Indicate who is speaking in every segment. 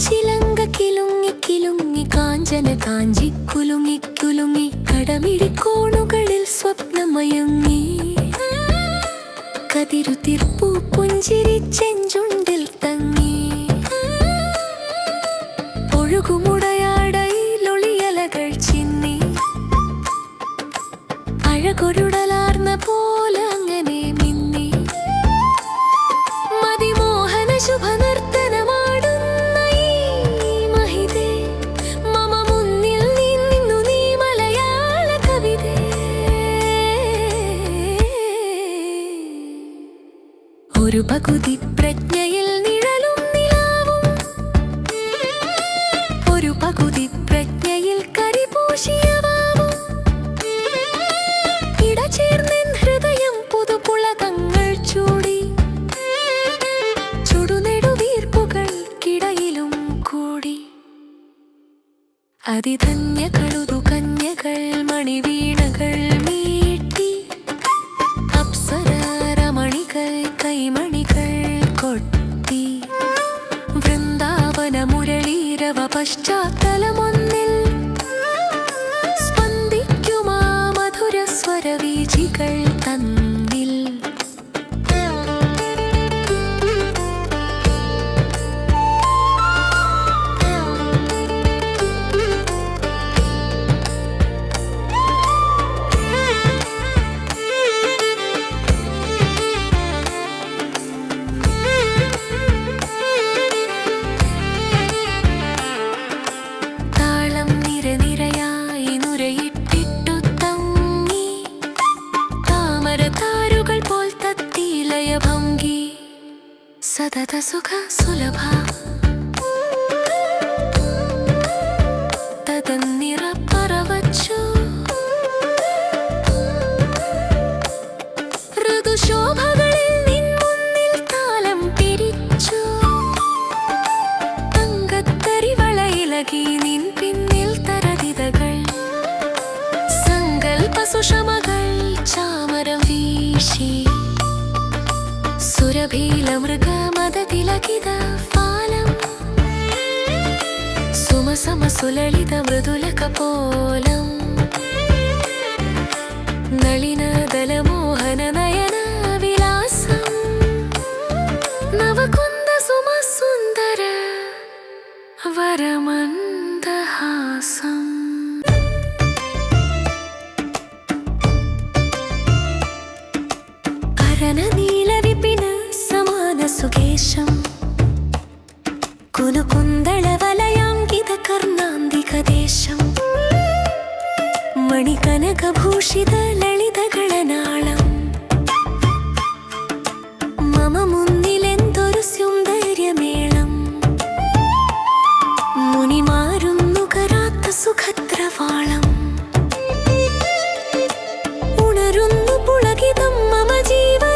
Speaker 1: ചിലങ്ക കിലുങ്ങി കിലുങ്ങി കാഞ്ചന കാഞ്ചി കുലുങ്ങി കുലുങ്ങി കടമിഴിക്കോണുകളിൽ സ്വപ്നമയങ്ങി കതിരുതിർപ്പൂ പുഞ്ചിരി ചെഞ്ചുണ്ടിൽ തങ്ങി ഒഴുകുമുടയാടയിലൊളിയലകൾ ചിന്നി അഴകൊരുടലാർന്ന പോലെ അങ്ങനെ മിന്നി മതിമോഹന ശുഭനർത്തനമാടുന്ന ഈ മഹിതേ മമ മുന്നിൽ നിന്നു നീ മലയാള കവിതേ. ഒരു പകുതി പ്രജ്ഞയിൽ നിഴലും നിലാവും ഒരു പകുതി പ്രജ്ഞയിൽ കരിപൂശിയ വാവും ഇടചേർന്നെൻ ഹൃദയം പുതുപുളകങ്ങൾ ചൂടി ചുടുനെടുവീർപ്പുകൾക്കിടയിലും കൂടി അതിധന്യകളുതു കന്യകൾ മണിവീണകൾ മീട്ടി അപ്സരമണികൾ കൈമണികൾ കൊട്ടി വൃന്ദാവന മുരളീരവ പശ്ചാത്തലമൊന്നിൽ സ്പന്ദിക്കുമാ മധുര സ്വരവീചികൾ തന്നിൽ. സതത സുഖ സുലഭ തതന്നിറ പറവച്ചു ഋതുശോഭകളിൽ നിൻ മുന്നിൽ താലം പിരിച്ചു തങ്കത്തരിവളയിലകി നിൻ പിന്നിൽ തരതിതകൾ സങ്കൽപ്പ സുഷമകൾ ചാമരം വീശി സുരഭീലമൃഗമദതിലകിത ഫാലം സുമസമസുലളിത മൃദുലകപോലം നളിനദലമോഹന നയന വിലാസം നവകുന്ദ സുമസുന്ദര വരമന്ദഹാസം. സുകേശം കുലുകുന്തളവലയാങ്കിത കർണാന്തികദേശം മണികനകഭൂഷിത ലളിതകളനാളം മമ മുന്നിലെന്തൊരു സൗന്ദര്യമേളം മുനിമാരും നുകരാത്ത സുഖദ്രവാളം ഉണരുന്നു പുളകിതം മമ ജീവന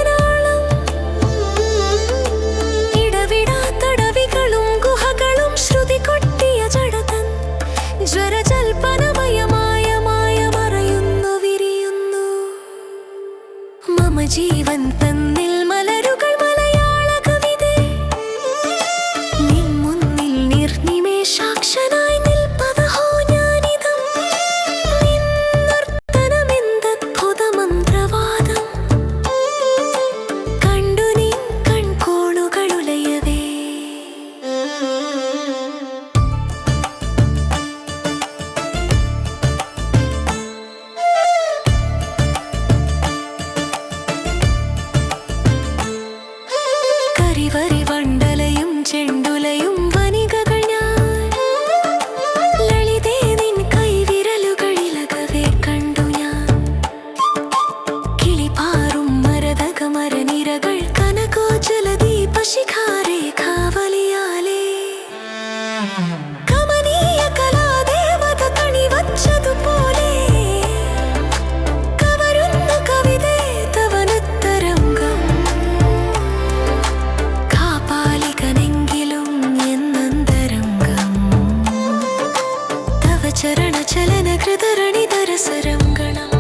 Speaker 1: ജീവൻ തന്നിൽ മലരുകൾ മലയാള കവിതേ നിൻ മുന്നിൽ നിർനിമേഷാക്ഷനായി നിൽപ്പതഹോ ഞാനിതം നിന്നർത്തനമെന്തദ്ഭുത മന്ത്രവാദം കണ്ടു നിൻ കൺകോണുകളുലയവേ. വരിവണ്ടലയും ചെണ്ടുലയും വനികകൾ ഞാൻ ലളിതേ നിൻ കൈവിരലുകളിലകവേ കണ്ടു ഞാൻ കിളിപാറും മരതകമരനിരകൾ കനകോജ്വലദീപശിഖാരേഖാവലിയാലേ കമനീയ കലാദേവത കണിവച്ചതുപോലെ കവരുന്നു കവിതേ തവനുത്തരംഗം ചരണചലനകൃതരണിതരസരംഗണം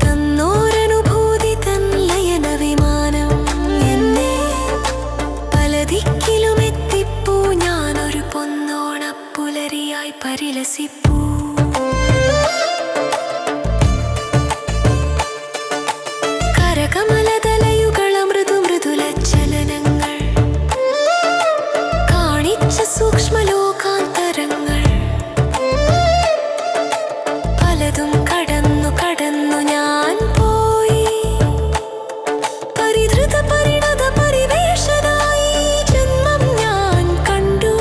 Speaker 1: തന്നോരനുഭൂതി തൻ കരകമലതലയുകള മൃദുമൃദുല ചലനങ്ങൾ കാണിച്ച സൂക്ഷ്മലോകാന്തരങ്ങൾ പലതും കടന്നു കടന്നു ഞാൻ പോയി പരിധൃത പരിണത പരിവേഷനായി ജന്മം ഞാൻ കണ്ടു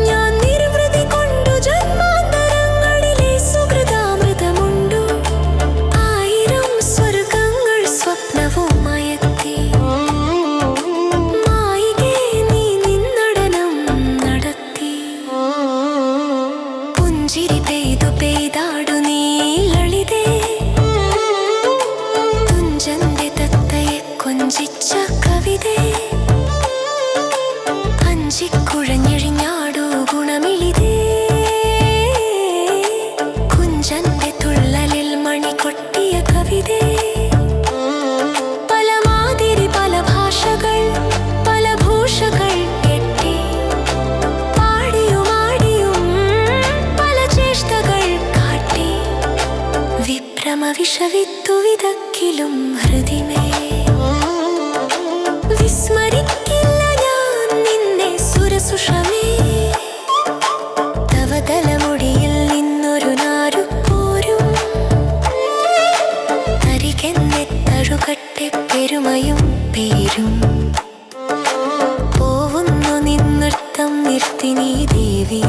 Speaker 1: ഞാൻ നിർവൃതി കൊണ്ടു ജന്മാന്തരങ്ങളിലെ സുഹൃതാമൃതമുണ്ടു ആയിരം സ്വർഗങ്ങൾ സ്വപ്നവും മയത്തി മായികേ നീ നിന്നടനം നടത്തി പുഞ്ചിരി പെയ്തു പെയ്താടു നീ ലളിതേ തുഞ്ചന്റെ തത്തയെ കൊഞ്ചിച്ച കവിതേ അഞ്ചിക്കുഴഞ്ഞെഴിഞ്ഞാടു ഗുണമിളിതേ കുഞ്ചന്റെ തുള്ളലിൽ മണി കൊട്ടിയ കവിതേ പല മാതിരി പല ഭാഷകൾ പല ഭൂഷകൾ കെട്ടി പാടിയുമാടിയും പല ചേഷ്ടകൾ കാട്ടി വിഭ്രമ വിഷവിത്തു വിതക്കിലും ഹൃദിമേ വിസ്മരിക്കില്ല ഞാൻ നിന്നെ സുരസുഷമേ തവ തലമുടിയിൽ നിന്നൊരു നാരു പോരും തരികെന്നെ തഴുകട്ടെ പെരുമയും പേരും പോവുന്നു നിന്നൃത്തം നിർത്തി നീ ദേവി